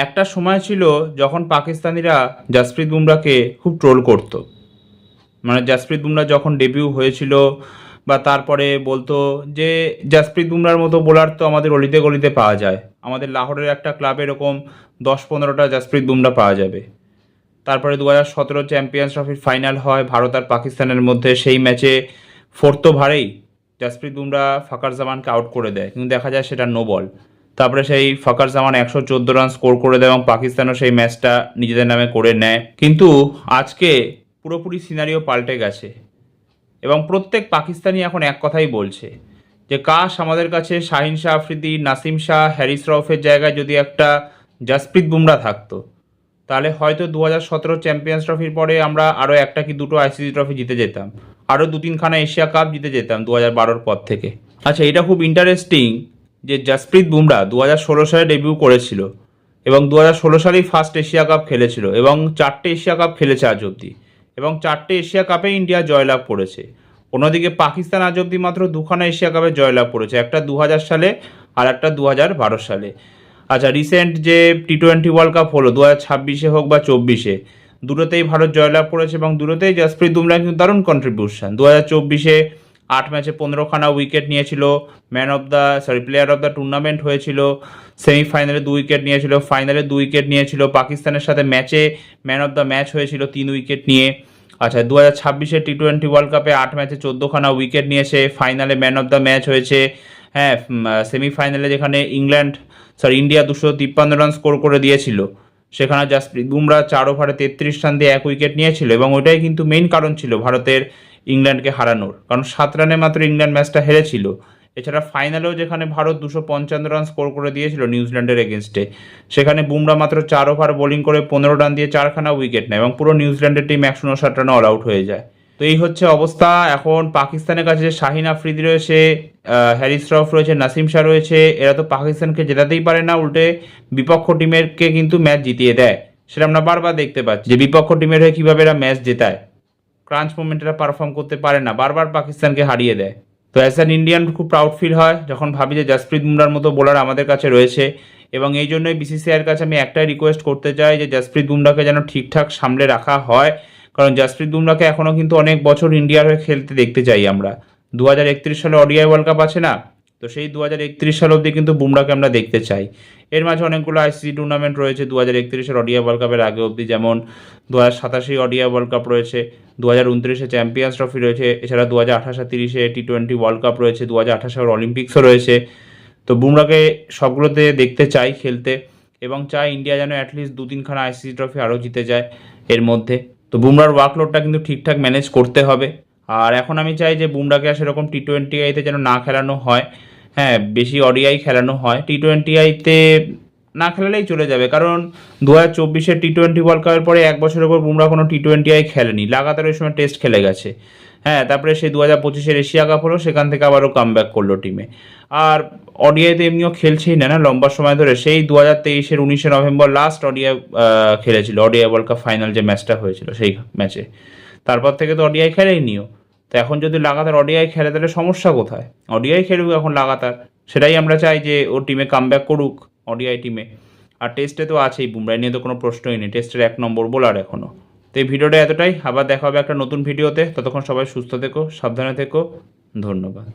একটা সময় ছিল যখন পাকিস্তানিরা জাসপ্রীত বুমরাকে খুব ট্রোল করত। মানে জাসপ্রীত বুমরা যখন ডেবিউ হয়েছিল বা তারপরে বলতো যে জাসপ্রীত বুমরার মতো বোলার তো আমাদের অলিতে গলিতে পাওয়া যায়, আমাদের লাহোরের একটা ক্লাবে এরকম 10-15টা জাসপ্রীত বুমরা পাওয়া যাবে। তারপরে 2017 চ্যাম্পিয়ন্স ট্রফির ফাইনাল হয় ভারত আর পাকিস্তানের মধ্যে। সেই ম্যাচে 4th ওভারেই জাসপ্রীত বুমরা ফাকার জামানকে আউট করে দেয়, কিন্তু দেখা যায় সেটা নো বল। তারপরে সেই ফাকার জামান 114 রান স্কোর করে দেয় এবং পাকিস্তানও সেই ম্যাচটা নিজেদের নামে করে নেয়। কিন্তু আজকে পুরোপুরি সিনারিও পাল্টে গেছে এবং প্রত্যেক পাকিস্তানি এখন এক কথাই বলছে যে কাশ আমাদের কাছে শাহিন শাহ আফ্রিদি, নাসিম শাহ, হ্যারিস রউফের জায়গায় যদি একটা জাসপ্রীত বুমরা থাকতো, তাহলে হয়তো 2017 চ্যাম্পিয়ন্স ট্রফির পরে আমরা আরও একটা কি দুটো আইসিসি ট্রফি জিতে যেতাম, আরও 2-3খানা এশিয়া কাপ জিতে যেতাম 2012 পর থেকে। আচ্ছা, এটা খুব ইন্টারেস্টিং যে জাসপ্রীত বুমরা 2016 সালে ডেবিউ করেছিল এবং 2016 সালেই ফার্স্ট এশিয়া কাপ খেলেছিল এবং 4টে এশিয়া কাপ খেলেছে আজ অবধি, এবং 4টে এশিয়া কাপে ইন্ডিয়া জয়লাভ করেছে। অন্যদিকে পাকিস্তান আজ অবধি মাত্র 2খানা এশিয়া কাপে জয়লাভ করেছে, একটা 2000 সালে আর একটা 2012 সালে। আচ্ছা, রিসেন্ট যে টি20 ওয়ার্ল্ড কাপ হলো 2026-এ হোক বা 24-এ, দুটোতেই ভারত জয়লাভ করেছে এবং দুটোতেই জাসপ্রীত বুমরা কিন্তু দারুণ কন্ট্রিবিউশন। 2024-এ 8 ম্যাচে 15খানা উইকেট নিয়েছিল, প্লেয়ার অফ দ্য টুর্নামেন্ট হয়েছিল, সেমিফাইনালে 2 উইকেট নিয়েছিল, ফাইনালে 2 উইকেট নিয়েছিল, পাকিস্তানের সাথে ম্যাচে ম্যান অফ দ্য ম্যাচ হয়েছিল 3 উইকেট নিয়ে। আচ্ছা, 2026-এ টি20 ওয়ার্ল্ড কাপে 8 ম্যাচে 14খানা উইকেট নিয়েছে, ফাইনালে ম্যান অফ দ্য ম্যাচ হয়েছে। হ্যাঁ, সেমিফাইনালে যেখানে ইন্ডিয়া 253 রান স্কোর করে দিয়েছিল, সেখানে জাসপ্রীত বুমরা 4 ওভারে 33 রান দিয়ে 1 উইকেট নিয়েছিল এবং ওইটাই কিন্তু মেইন কারণ ছিল ভারতের ইংল্যান্ডকে হারানোর, কারণ 7 রানে মাত্র ইংল্যান্ড ম্যাচটা হেরেছিল। এছাড়া ফাইনালেও যেখানে ভারত 255 রান স্কোর করে দিয়েছিল নিউজিল্যান্ডের এগেনস্টে, সেখানে বুমরা মাত্র 4 ওভার বোলিং করে 15 রান দিয়ে 4খানা উইকেট নেয় এবং পুরো নিউজিল্যান্ডের টিম 159 রানে অল আউট হয়ে যায়। তো এই হচ্ছে অবস্থা। এখন পাকিস্তানের কাছে যে শাহিন আফ্রিদি রয়েছে, হ্যারিস রউফ রয়েছে, নাসিম শাহ রয়েছে, এরা তো পাকিস্তানকে জেতাতেই পারে না, উল্টে বিপক্ষ টিমেরকে কিন্তু ম্যাচ জিতিয়ে দেয়। সেটা আমরা বারবার দেখতে পাচ্ছি যে বিপক্ষ টিমের হয়ে কীভাবে এরা ম্যাচ জেতায়। ক্রাঞ্চ মোমেন্টে এরা পারফর্ম করতে পারে না, বারবার পাকিস্তানকে হারিয়ে দেয়। তো অ্যাজ অ্যান ইন্ডিয়ান খুব প্রাউড ফিল হয় যখন ভাবি যে জাসপ্রীত বুমরার মতো বোলার আমাদের কাছে রয়েছে, এবং এই জন্যই বিসিসিআইয়ের কাছে আমি একটাই রিকোয়েস্ট করতে চাই যে জাসপ্রীত বুমরাকে যেন ঠিকঠাক সামলে রাখা হয়, কারণ জাসপ্রীত বুমরাকে এখনও কিন্তু অনেক বছর ইন্ডিয়ার হয়ে খেলতে দেখতে চাই আমরা। 2031 সালে ওডিআই ওয়ার্ল্ড কাপ আছে না, তো সেই 2031 সাল অবধি কিন্তু বুমরাকে আমরা দেখতে চাই। এর মাঝে অনেকগুলো আইসিসি টুর্নামেন্ট রয়েছে 2031-এর ওডিআই ওয়ার্ল্ড কাপের আগে অবধি, যেমন 2027 ওডিআই ওয়ার্ল্ড কাপ রয়েছে, 2029-এ চ্যাম্পিয়ন্স ট্রফি রয়েছে, এছাড়া 2028 আর 30-এ টি20 ওয়ার্ল্ড কাপ রয়েছে, 2028 অলিম্পিক্সও রয়েছে। তো বুমরাকে সবগুলোতে দেখতে চাই খেলতে, এবং চাই ইন্ডিয়া যেন অ্যাটলিস্ট 2-3খানা আইসিসি ট্রফি আরও জিতে যায় এর মধ্যে। তো বুমরার ওয়ার্কলোডটা কিন্তু ঠিকঠাক ম্যানেজ করতে হবে। আর এখন আমি চাই যে বুমরাকে আর সেরকম টি20আইতে যেন না খেলানো হয়, হ্যাঁ বেশি ওডিআই খেলানো হয়, টি20আইতে না খেলালেই চলে যাবে, কারণ 2024-এর টি20 ওয়ার্ল্ড কাপের পরে 1 বছরের পর বুমরা কোনো টি20আই খেলেনি, লাগাতার ওই সময় টেস্ট খেলে গেছে। হ্যাঁ, তারপরে সেই 2025-এর এশিয়া কাপ হলো, সেখান থেকে আবারও কামব্যাক করলো টিমে। আর ওডিআইতে এমনিও খেলছেই না লম্বা সময় ধরে, সেই 2023-এর 19শে নভেম্বর লাস্ট ওডিআই খেলেছিল, ওডিআই ওয়ার্ল্ড কাপ ফাইনাল যে ম্যাচটা হয়েছিল সেই ম্যাচে। তারপর থেকে তো ওডিআই খেলেই নিও। তো এখন যদি লাগাতার ওডিআই খেলে তাহলে সমস্যা কোথায়? ওডিআই খেলুক এখন লাগাতার, সেটাই আমরা চাই যে ও টিমে কামব্যাক করুক ওডিআই টিমে। আর টেস্টে তো আছেই, বুমরা নিয়ে তো কোনো প্রশ্নই নেই, টেস্টের 1 নম্বর বোলার এখনও। তো এই ভিডিওটা এতটাই, আবার দেখা হবে একটা নতুন ভিডিওতে। ততক্ষণ সবাই সুস্থ থেকো, সাবধানে থেকো, ধন্যবাদ।